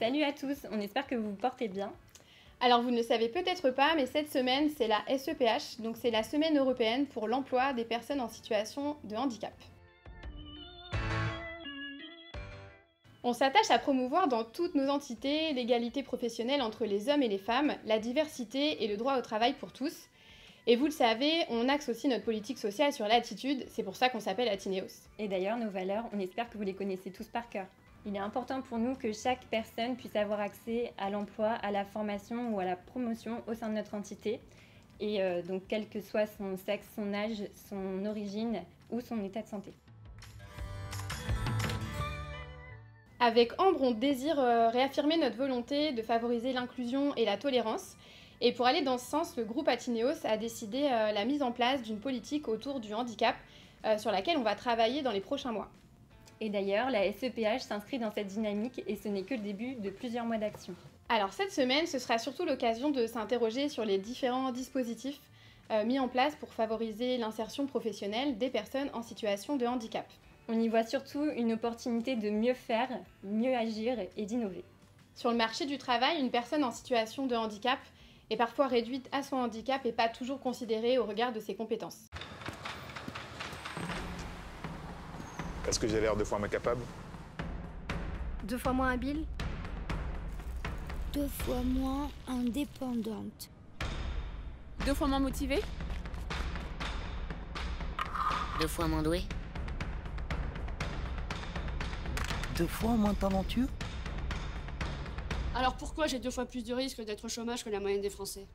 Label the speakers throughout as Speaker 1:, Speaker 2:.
Speaker 1: Salut à tous, on espère que vous vous portez bien.
Speaker 2: Alors vous ne le savez peut-être pas, mais cette semaine c'est la SEPH, donc c'est la Semaine européenne pour l'emploi des personnes en situation de handicap. On s'attache à promouvoir dans toutes nos entités l'égalité professionnelle entre les hommes et les femmes, la diversité et le droit au travail pour tous. Et vous le savez, on axe aussi notre politique sociale sur l'attitude, c'est pour ça qu'on s'appelle Atineos.
Speaker 1: Et d'ailleurs, nos valeurs, on espère que vous les connaissez tous par cœur. Il est important pour nous que chaque personne puisse avoir accès à l'emploi, à la formation ou à la promotion au sein de notre entité. Et donc, quel que soit son sexe, son âge, son origine ou son état de santé.
Speaker 2: Avec Ambre, on désire réaffirmer notre volonté de favoriser l'inclusion et la tolérance. Et pour aller dans ce sens, le groupe Atineos a décidé la mise en place d'une politique autour du handicap sur laquelle on va travailler dans les prochains mois.
Speaker 1: Et d'ailleurs, la SEPH s'inscrit dans cette dynamique et ce n'est que le début de plusieurs mois d'action.
Speaker 2: Alors cette semaine, ce sera surtout l'occasion de s'interroger sur les différents dispositifs mis en place pour favoriser l'insertion professionnelle des personnes en situation de handicap.
Speaker 1: On y voit surtout une opportunité de mieux faire, mieux agir et d'innover.
Speaker 2: Sur le marché du travail, une personne en situation de handicap est parfois réduite à son handicap et pas toujours considérée au regard de ses compétences.
Speaker 3: Est-ce que j'ai l'air 2 fois moins capable?
Speaker 4: 2 fois moins habile?
Speaker 5: 2 fois moins indépendante.
Speaker 4: 2 fois moins motivée?
Speaker 6: 2 fois moins douée?
Speaker 7: 2 fois moins talentueux?
Speaker 8: Alors pourquoi j'ai 2 fois plus de risque d'être au chômage que la moyenne des Français?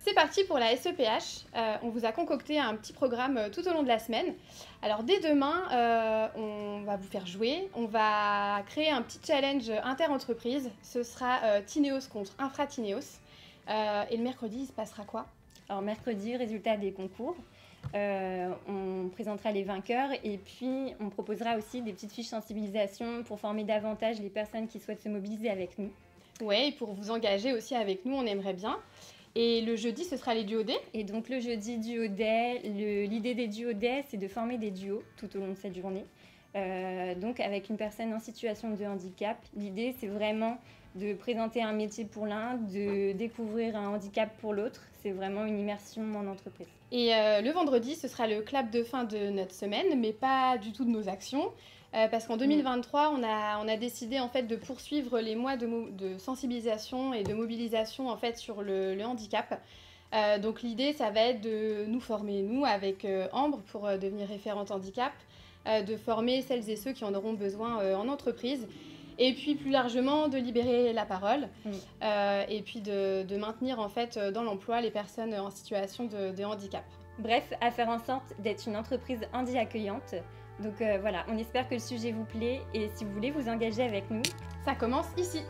Speaker 2: C'est parti pour la SEPH. On vous a concocté un petit programme tout au long de la semaine. Alors dès demain, on va vous faire jouer. On va créer un petit challenge inter-entreprise. Ce sera Tineos contre Infratineos. Et le mercredi, il se passera quoi?
Speaker 1: Alors mercredi, résultat des concours. On présentera les vainqueurs et puis on proposera aussi des petites fiches sensibilisation pour former davantage les personnes qui souhaitent se mobiliser avec nous.
Speaker 2: Ouais, et pour vous engager aussi avec nous, on aimerait bien. Et le jeudi, ce sera les duos day.
Speaker 1: Et donc le jeudi, duo day, l'idée des duos day, c'est de former des duos tout au long de cette journée. Donc avec une personne en situation de handicap, l'idée c'est vraiment de présenter un métier pour l'un, de découvrir un handicap pour l'autre. C'est vraiment une immersion en entreprise.
Speaker 2: Et le vendredi, ce sera le clap de fin de notre semaine, mais pas du tout de nos actions. Parce qu'en 2023, on a décidé en fait de poursuivre les mois de sensibilisation et de mobilisation en fait sur le handicap. Donc l'idée, ça va être de nous former, nous, avec Ambre, pour devenir référente handicap, de former celles et ceux qui en auront besoin en entreprise, et puis plus largement de libérer la parole, et puis de maintenir en fait dans l'emploi les personnes en situation de handicap.
Speaker 1: Bref, à faire en sorte d'être une entreprise handi accueillante. Donc voilà, on espère que le sujet vous plaît et si vous voulez vous engager avec nous,
Speaker 2: ça commence ici.